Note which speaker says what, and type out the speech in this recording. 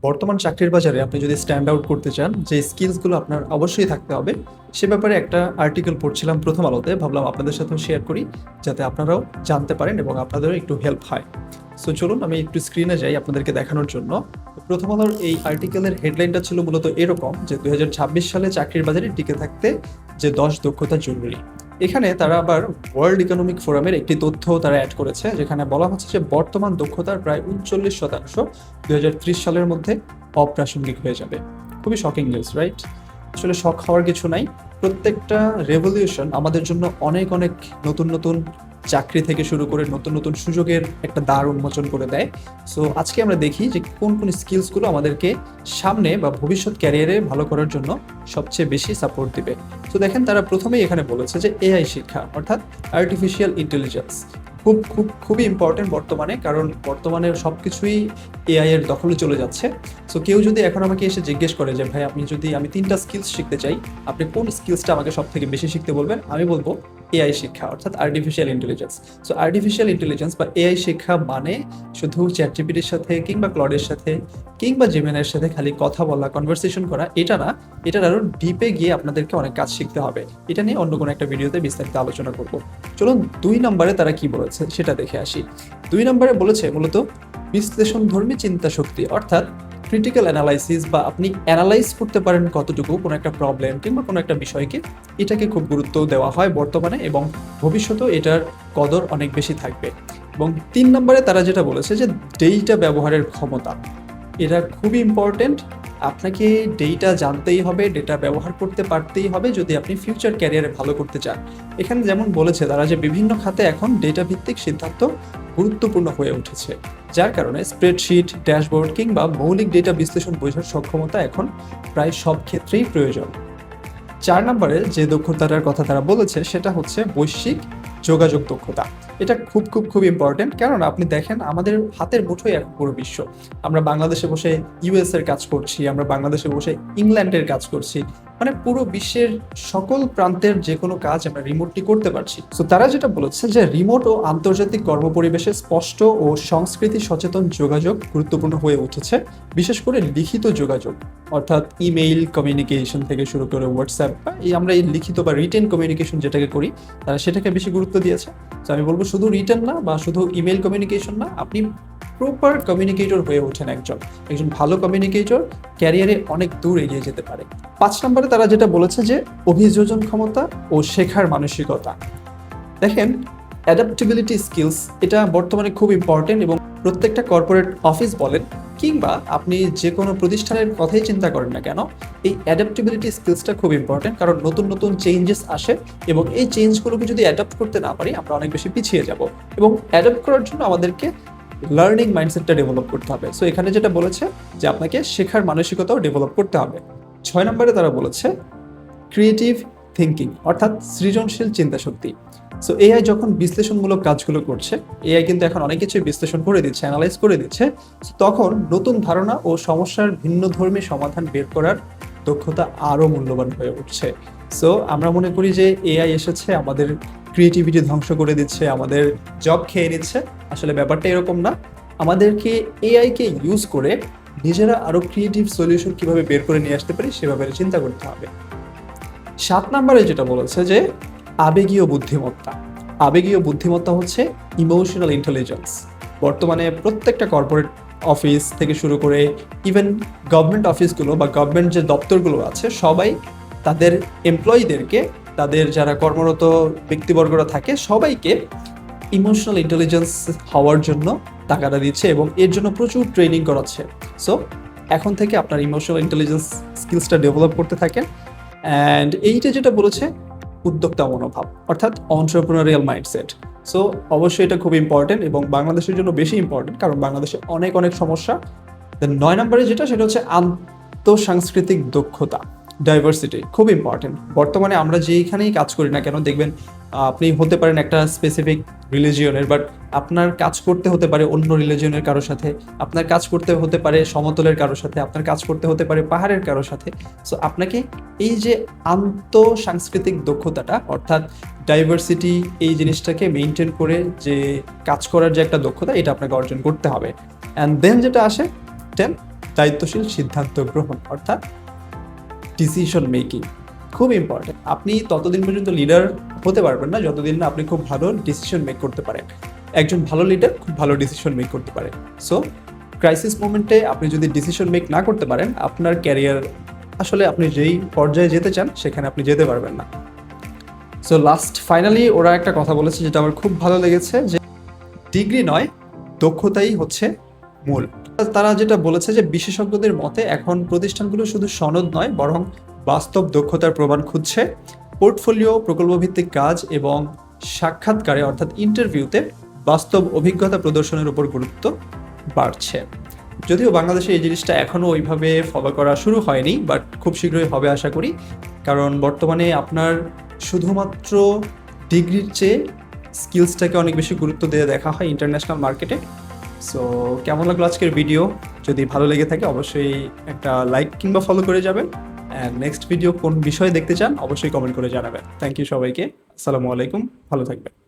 Speaker 1: বর্তমান চাকরির বাজারে আপনি যদি স্ট্যান্ড আউট করতে চান, যে স্কিলসগুলো আপনার অবশ্যই থাকতে হবে, সে ব্যাপারে একটা আর্টিকেল পড়ছিলাম প্রথম আলোতে। ভাবলাম আপনাদের সাথেও শেয়ার করি, যাতে আপনারাও জানতে পারেন এবং আপনাদেরও একটু হেল্প হয়। সো চলুন আমি একটু স্ক্রিনে যাই আপনাদেরকে দেখানোর জন্য। প্রথম আলোর এই আর্টিকেলের হেডলাইনটা ছিল মূলত এরকম যে 2026 সালে চাকরির বাজারে টিকে থাকতে যে 10 দক্ষতা জরুরি। এখানে তারা আবার ওয়ার্ল্ড ইকোনমিক ফোরামের একটি তথ্য তারা অ্যাড করেছে, যেখানে বলা হচ্ছে যে বর্তমান দক্ষতার প্রায় 39% 2030 সালের মধ্যে অপ্রাসঙ্গিক হয়ে যাবে। খুবই শকিং নিউজ, রাইট? আসলে শক হওয়ার কিছু নাই। প্রত্যেকটা রেভলিউশন আমাদের জন্য অনেক অনেক নতুন নতুন চাকরি থেকে শুরু করে নতুন নতুন সুযোগের একটা দ্বার উন্মোচন করে দেয়। সো আজকে আমরা দেখি যে কোন কোন স্কিলসগুলো আমাদেরকে সামনে বা ভবিষ্যৎ ক্যারিয়ারে ভালো করার জন্য সবচেয়ে বেশি সাপোর্ট দিবে। তো দেখেন, তারা প্রথমেই এখানে বলেছে যে এআই শিক্ষা, অর্থাৎ আর্টিফিশিয়াল ইন্টেলিজেন্স খুবই ইম্পর্টেন্ট বর্তমানে, কারণ বর্তমানে সব কিছুই এআই এর দখলে চলে যাচ্ছে। সো কেউ যদি এখন আমাকে এসে জিজ্ঞেস করে যে ভাই আমি 3টা স্কিলস শিখতে চাই, আপনি কোন স্কিলসটা আমাকে সব থেকে বেশি শিখতে বলবেন, আমি বলবো এআই শিক্ষা, অর্থাৎ artificial intelligence. So artificial intelligence বা এআই শিক্ষা মানে শুধু চ্যাটজিপিটির সাথে কিংবা ক্লডের সাথে কিংবা জেমিনাইয়ের সাথে খালি কথা বলা, কনভারসেশন করা, এটা না। এটার আরো ডিপে গিয়ে আপনাদেরকে অনেক কাজ শিখতে হবে। এটা নিয়ে অন্য কোনো একটা ভিডিওতে বিস্তারিত আলোচনা করব। চলুন 2 নম্বরে তারা কি বলেছে সেটা দেখে আসি। 2 নম্বরে বলেছে মূলত বিশ্লেষণধর্মী চিন্তা শক্তি, অর্থাৎ ক্রিটিক্যাল অ্যানালাইসিস, বা আপনি অ্যানালাইজ করতে পারেন কতটুকু কোনো একটা প্রবলেম কিংবা কোনো একটা বিষয়কে, এটাকে খুব গুরুত্ব দেওয়া হয় বর্তমানে, এবং ভবিষ্যতেও এটার কদর অনেক বেশি থাকবে। এবং 3 নম্বরে তারা যেটা বলেছে যে ডেটা ব্যবহারের ক্ষমতা, এটা খুবই ইম্পর্টেন্ট। আপনাকে ডেটা জানতেই হবে, ডেটা ব্যবহার করতে পারতেই হবে যদি আপনি ফিউচার ক্যারিয়ারে ভালো করতে চান। এখানে যেমন বলেছে তারা যে বিভিন্ন খাতে এখন ডেটা ভিত্তিক সিদ্ধান্ত গুরুত্বপূর্ণ হয়ে উঠেছে, যার কারণে স্প্রেডশিট, ড্যাশবোর্ড কিংবা মৌলিক ডেটা বিশ্লেষণ বোঝার সক্ষমতা এখন প্রায় সব ক্ষেত্রেই প্রয়োজন। 4 নম্বরে যে দক্ষতাটার কথা তারা বলেছে সেটা হচ্ছে বৈশ্বিক যোগাযোগ দক্ষতা। এটা খুব ইম্পর্টেন্ট, কারণ আপনি দেখেন আমাদের হাতের মুঠোয় এখন পুরো বিশ্ব। আমরা বাংলাদেশে বসে ইউএস এর কাজ করছি, আমরা বাংলাদেশে বসে ইংল্যান্ডের কাজ করছি, মানে পুরো বিশ্বের সকল প্রান্তের যে কোনো কাজ আমরা রিমোটলি করতে পারছি। তো তারা যেটা বলেছে যে রিমোট ও আন্তর্জাতিক কর্মপরিবেশে স্পষ্ট ও সংস্কৃতি সচেতন যোগাযোগ গুরুত্বপূর্ণ হয়ে উঠেছে, বিশেষ করে লিখিত যোগাযোগ, অর্থাৎ ইমেইল কমিউনিকেশন থেকে শুরু করে হোয়াটসঅ্যাপ, বা আমরা এই লিখিত বা রিটেন কমিউনিকেশন যেটাকে করি, তারা সেটাকে বেশি গুরুত্ব দিয়েছে। তো আমি বলবো শুধু রিটেন না বা শুধু ইমেইল কমিউনিকেশন না, আপনি প্রপার কমিউনিকেটর হয়ে ওঠেন। একজন ভালো কমিউনিকেটর ক্যারিয়ারে অনেক দূর এগিয়ে যেতে পারে। 5 নম্বরে তারা যেটা বলেছে যে অভিযোজন ক্ষমতা ও শেখার মানসিকতা। দেখেন, অ্যাডাপ্টেবিলিটি স্কিলস এটা বর্তমানে খুব ইম্পর্টেন্ট, এবং প্রত্যেকটা কর্পোরেট অফিস বলেন কিংবা আপনি যে কোনো প্রতিষ্ঠানের কথাই চিন্তা করেন না কেন, এই অ্যাডাপ্টেবিলিটি স্কিলসটা খুব ইম্পর্টেন্ট, কারণ নতুন নতুন চেঞ্জেস আসে, এবং এই চেঞ্জগুলোকে যদি অ্যাডাপ্ট করতে না পারি আমরা অনেক বেশি পিছিয়ে যাব। এবং অ্যাডাপ্ট করার জন্য আমাদেরকে লার্নিং মাইন্ডসেটটা ডেভেলপ করতে হবে। সো এখানে যেটা বলেছে যে আপনাকে শেখার মানসিকতাও ডেভেলপ করতে হবে। 6 নম্বরে তারা বলেছে ক্রিয়েটিভ থিঙ্কিং, অর্থাৎ সৃজনশীল চিন্তা শক্তি। সো এআই যখন বিশ্লেষণমূলক কাজগুলো করছে, এআই কিন্তু এখন অনেক কিছুই বিশ্লেষণ করে দিচ্ছে, অ্যানালাইজ করে দিচ্ছে, তখন নতুন ধারণা ও সমস্যার ভিন্নধর্মী সমাধান বের করার দক্ষতা আরও মূল্যবান হয়ে উঠছে। সো আমরা মনে করি যে এআই এসেছে আমাদের ক্রিয়েটিভিটি ধ্বংস করে দিচ্ছে, আমাদের জব খেয়ে নিচ্ছে। আসলে ব্যাপারটা এরকম না। আমাদেরকে এআইকে ইউজ করে নিজেরা আরও ক্রিয়েটিভ সলিউশন কিভাবে বের করে নিয়ে আসতে পারি সেভাবে চিন্তা করতে হবে। 7 নম্বরে যেটা বলেছে যে আবেগীয় বুদ্ধিমত্তা। আবেগীয় বুদ্ধিমত্তা হচ্ছে ইমোশনাল ইন্টেলিজেন্স। বর্তমানে প্রত্যেকটা কর্পোরেট অফিস থেকে শুরু করে ইভেন গভর্নমেন্ট অফিসগুলো বা গভর্নমেন্ট যে দপ্তরগুলো আছে, সবাই তাদের এমপ্লয়ীদেরকে, তাদের যারা কর্মরত ব্যক্তিবর্গরা থাকে সবাইকে ইমোশনাল ইন্টেলিজেন্স হওয়ার জন্য টাকাটা দিচ্ছে, এবং এর জন্য প্রচুর ট্রেনিং করাচ্ছে। সো এখন থেকে আপনার ইমোশনাল ইন্টেলিজেন্স স্কিলসটা ডেভেলপ করতে থাকেন। অ্যান্ড এইটা যেটা বলেছে উদ্যোক্তা মনোভাব, অর্থাৎ এন্টারপ্রেনারিয়াল মাইন্ডসেট। সো অবশ্যই এটা খুব ইম্পর্টেন্ট, এবং বাংলাদেশের জন্য বেশি ইম্পর্টেন্ট, কারণ বাংলাদেশে অনেক সমস্যা। 9 নম্বরে যেটা সেটা হচ্ছে আন্তঃসাংস্কৃতিক দক্ষতা, ডাইভার্সিটি, খুব ইম্পর্টেন্ট। বর্তমানে আমরা যেইখানেই কাজ করি না কেন দেখবেন আপনি হতে পারেন একটা স্পেসিফিক রিলিজিয়নের, বাট আপনার কাজ করতে হতে পারে অন্য রিলিজিয়নের কারোর সাথে, আপনার কাজ করতে হতে পারে সমতলের কারোর সাথে, আপনার কাজ করতে হতে পারে পাহাড়ের কারোর সাথে। সো আপনাকে এই যে আন্তঃসাংস্কৃতিক দক্ষতাটা, অর্থাৎ ডাইভার্সিটি, এই জিনিসটাকে মেনটেন করে যে কাজ করার যে একটা দক্ষতা, এটা আপনাকে অর্জন করতে হবে। অ্যান্ড দেন যেটা আসে 10 দায়িত্বশীল সিদ্ধান্ত গ্রহণ, অর্থাৎ ডিসিশন মেকিং খুব ইম্পর্টেন্ট। আপনি ততদিন পর্যন্ত লিডার হতে পারবেন না যতদিন না আপনি খুব ভালো ডিসিশন মেক করতে পারেন। একজন ভালো লিডার খুব ভালো ডিসিশন মেক করতে পারে। সো ক্রাইসিস মোমেন্টে আপনি যদি ডিসিশন মেক না করতে পারেন, আপনার ক্যারিয়ার আসলে আপনি যেই পর্যায়ে যেতে চান সেখানে আপনি যেতে পারবেন না। সো ফাইনালি ওরা একটা কথা বলেছে যেটা আমার খুব ভালো লেগেছে, যে ডিগ্রি নয়, দক্ষতাই হচ্ছে মূল। তারা যেটা বলেছে যে বিশেষজ্ঞদের মতে এখন প্রতিষ্ঠানগুলো শুধু সনদ নয়, বরং বাস্তব দক্ষতার প্রমাণ খুঁজছে। পোর্টফোলিও, প্রকল্পভিত্তিক কাজ এবং সাক্ষাৎকারে অর্থাৎ ইন্টারভিউতে বাস্তব অভিজ্ঞতা প্রদর্শনের উপর গুরুত্ব বাড়ছে। যদিও বাংলাদেশে এই জিনিসটা এখনও ওইভাবে ফলো করা শুরু হয়নি, বাট খুব শীঘ্রই হবে আশা করি। কারণ বর্তমানে আপনার শুধুমাত্র ডিগ্রির চেয়ে স্কিলসটাকে অনেক বেশি গুরুত্ব দিয়ে দেখা হয় ইন্টারন্যাশনাল মার্কেটে। সো কেমন লাগলো আজকের ভিডিও? যদি ভালো লেগে থাকে অবশ্যই একটা লাইক কিংবা ফলো করে যাবেন। অ্যান্ড নেক্সট ভিডিও কোন বিষয়ে দেখতে চান অবশ্যই কমেন্ট করে জানাবেন। থ্যাংক ইউ সবাইকে। আসসালামু আলাইকুম, ভালো থাকবেন।